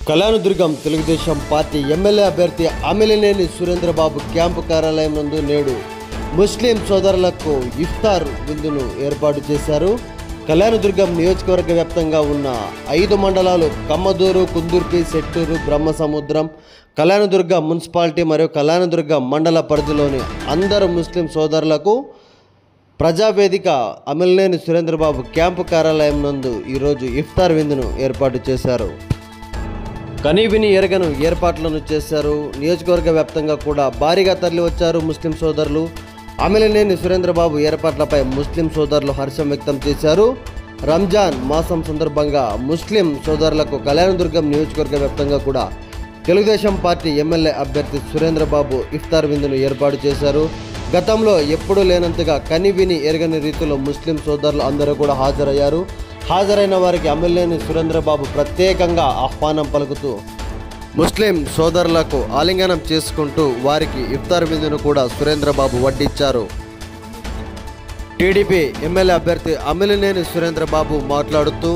Kalyandurg Telugu Desam party MLA అభ్యర్థి Amilineni Surendra Babu camp కార్యాలయం నందు నేడు ముస్లిం సోదరులకు ఇఫ్తార్ విందును ఏర్పాటు చేశారు. కళ్యాణదుర్గం నియోజకవర్గ వ్యాప్తంగా ఉన్న 5 మండలాలు కమ్మదూరు, కుందుర్పి, సెట్టూరు, బ్రహ్మసముద్రం, కళ్యాణదుర్గం మున్సిపాలిటీ మరియు కళ్యాణదుర్గం మండల పరిధిలోని అందరు ముస్లిం సోదరులకు ప్రజావేదిక అమిలినేని సురేంద్రబాబు క్యాంపు కార్యాలయం నందు ఈరోజు ఇఫ్తార్ విందును ఏర్పాటు చేశారు. కనీవిని ఎరగను ఏర్పాట్లను చేశారు. నియోజకవర్గ వ్యాప్తంగా కూడా భారీగా తరలి వచ్చారు ముస్లిం సోదరులు. అమిలినేని సురేంద్రబాబు ఏర్పాట్లపై ముస్లిం సోదరులు హర్షం వ్యక్తం చేశారు. రంజాన్ మాసం సందర్భంగా ముస్లిం సోదరులకు కళ్యాణదుర్గం నియోజకవర్గ వ్యాప్తంగా కూడా తెలుగుదేశం పార్టీ ఎమ్మెల్యే అభ్యర్థి సురేంద్రబాబు ఇఫ్తార్ విందును ఏర్పాటు చేశారు. గతంలో ఎప్పుడూ లేనంతగా కనీవిని ఎరగని రీతిలో ముస్లిం సోదరులు అందరూ కూడా హాజరయ్యారు. హాజరైన వారికి అమిలినేని సురేంద్రబాబు ప్రత్యేకంగా ఆహ్వానం పలుకుతూ ముస్లిం సోదరులకు ఆలింగనం చేసుకుంటూ వారికి ఇఫ్తార్ విందును కూడా సురేంద్రబాబు వడ్డించారు. టీడీపీ ఎమ్మెల్యే అభ్యర్థి అమిలినేని సురేంద్రబాబు మాట్లాడుతూ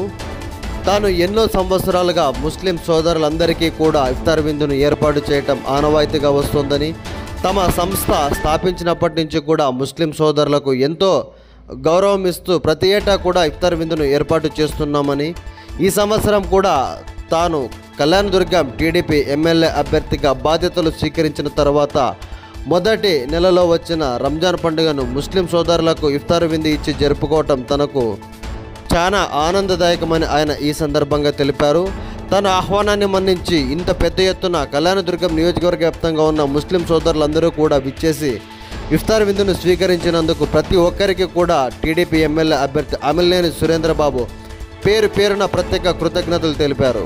తాను ఎన్నో సంవత్సరాలుగా ముస్లిం సోదరులందరికీ కూడా ఇఫ్తార్ విందును ఏర్పాటు చేయటం ఆనవాయితీగా వస్తుందని, తమ సంస్థ స్థాపించినప్పటి నుంచి కూడా ముస్లిం సోదరులకు ఎంతో గౌరవం ఇస్తూ ప్రతి ఏటా కూడా ఇఫ్తార్ విందును ఏర్పాటు చేస్తున్నామని, ఈ సంవత్సరం కూడా తాను కళ్యాణదుర్గం టీడీపీ ఎమ్మెల్యే అభ్యర్థిగా బాధ్యతలు స్వీకరించిన తర్వాత మొదటి నెలలో వచ్చిన రంజాన్ పండుగను ముస్లిం సోదరులకు ఇఫ్తార్ విందు ఇచ్చి జరుపుకోవటం తనకు చాలా ఆనందదాయకమని ఆయన ఈ సందర్భంగా తెలిపారు. తన ఆహ్వానాన్ని మన్నించి ఇంత పెద్ద ఎత్తున కళ్యాణదుర్గం నియోజకవర్గ వ్యాప్తంగా ఉన్న ముస్లిం సోదరులందరూ కూడా విచ్చేసి ఇఫ్తార్ విందును స్వీకరించినందుకు ప్రతి ఒక్కరికి కూడా టీడీపీ ఎమ్మెల్యే అభ్యర్థి అమిలినేని సురేంద్రబాబు పేరున ప్రత్యేక కృతజ్ఞతలు తెలిపారు.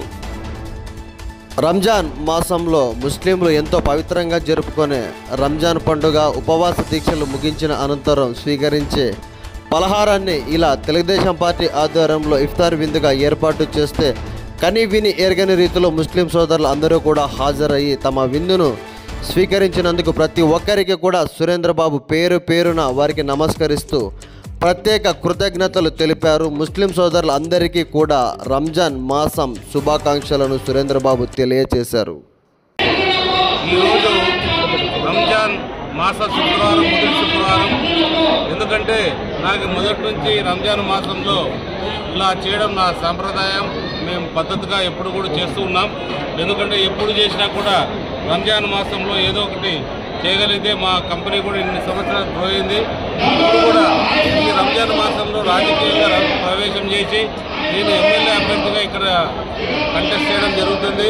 రంజాన్ మాసంలో ముస్లింలు ఎంతో పవిత్రంగా జరుపుకునే రంజాన్ పండుగ ఉపవాస దీక్షలు ముగించిన అనంతరం స్వీకరించే పలహారాన్ని ఇలా తెలుగుదేశం పార్టీ ఆధ్వర్యంలో ఇఫ్తార్ విందుగా ఏర్పాటు చేస్తే కనీవిని ఎరగని రీతిలో ముస్లిం సోదరులు అందరూ కూడా హాజరయ్యి తమ విందును స్వీకరించినందుకు ప్రతి ఒక్కరికి కూడా సురేంద్రబాబు పేరున వారికి నమస్కరిస్తూ ప్రత్యేక కృతజ్ఞతలు తెలిపారు. ముస్లిం సోదరులు అందరికీ కూడా రంజాన్ మాసం శుభాకాంక్షలను సురేంద్రబాబు తెలియజేశారు. ఈరోజు రంజాన్ మాస శుక్రవారం, మొదటి శుక్రవారం. ఎందుకంటే నాకు మొదటి నుంచి రంజాన్ మాసంలో ఇలా చేయడం నా సాంప్రదాయం. మేము పద్ధతిగా ఎప్పుడు కూడా చేస్తూ ఉన్నాం. ఎందుకంటే ఎప్పుడు చేసినా కూడా రంజాన్ మాసంలో ఏదో ఒకటి చేయగలిగితే మా కంపెనీ కూడా ఇన్ని సంవత్సరాలు పోయింది. ఇప్పుడు కూడా ఈ రంజాన్ మాసంలో రాజకీయంగా ప్రవేశం చేసి నేను ఎమ్మెల్యే అభ్యర్థిగా ఇక్కడ కంటెస్ట్ చేయడం జరుగుతుంది.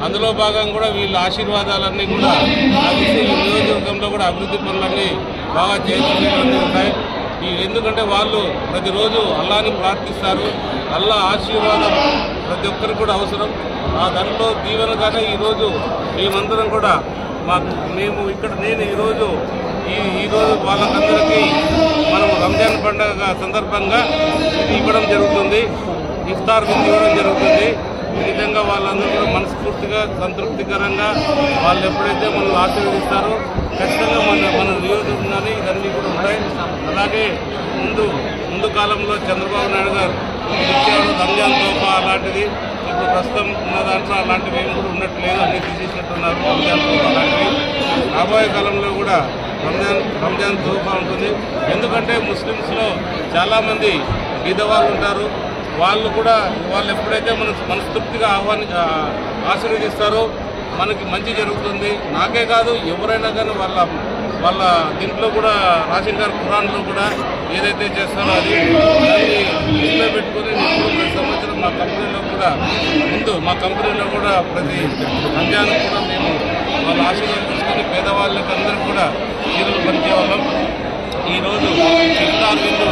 అందులో భాగంగా కూడా వీళ్ళ ఆశీర్వాదాలన్నీ కూడా ఈ నియోజకవర్గంలో కూడా అభివృద్ధి పనులన్నీ బాగా చేసేటువంటి ఉంటాయి. ఎందుకంటే వాళ్ళు ప్రతిరోజు అల్లాని ప్రార్థిస్తారు. అల్లా ఆశీర్వాదం ప్రతి ఒక్కరికి కూడా అవసరం. ఆ దాంట్లో దీవెనగానే ఈరోజు మేమందరం కూడా నేను ఈరోజు వాళ్ళకందరికీ మనం రంజాన్ పండుగ సందర్భంగా ఇవ్వడం జరుగుతుంది. ఇఫ్తార్ విందు ఇవ్వడం జరుగుతుంది. ఈ విధంగా వాళ్ళందరూ కూడా మనస్ఫూర్తిగా సంతృప్తికరంగా వాళ్ళు ఎప్పుడైతే మనం ఆశీర్వదిస్తారో ఖచ్చితంగా మన నియోజకవర్గాన్ని ఇవన్నీ కూడా ఉంటాయి. అలాగే ముందు కాలంలో చంద్రబాబు నాయుడు గారు ఇచ్చారు రంజాన్ తోఫా అలాంటిది. ఇప్పుడు ప్రస్తుతం ఉన్న దాంట్లో అలాంటివి ఏమి కూడా ఉన్నట్లేదు, అన్నీ తీసేసినట్టున్నారు. రంజాన్ తోఫా అలాంటివి రాబోయే కాలంలో కూడా రంజాన్ తోఫా ఉంటుంది. ఎందుకంటే ముస్లిమ్స్లో చాలామంది బీదవాళ్ళు ఉంటారు. వాళ్ళు ఎప్పుడైతే మనస్తృప్తిగా ఆశీర్వదిస్తారో మనకి మంచి జరుగుతుంది. నాకే కాదు, ఎవరైనా కానీ వాళ్ళ దీంట్లో కూడా రాసిన గారు ఖురాన్లో కూడా ఏదైతే చేస్తారో అది దాన్ని దృష్టిలో పెట్టుకుని ప్రతి సంవత్సరం మా కంపెనీలో కూడా ప్రతి రంజాన్ కూడా మేము వాళ్ళ ఆశీర్వాదం తీసుకొని పేదవాళ్ళకి అందరూ కూడా చీరలు పంచేవాళ్ళం. ఈరోజు ఇఫ్తార్ విందు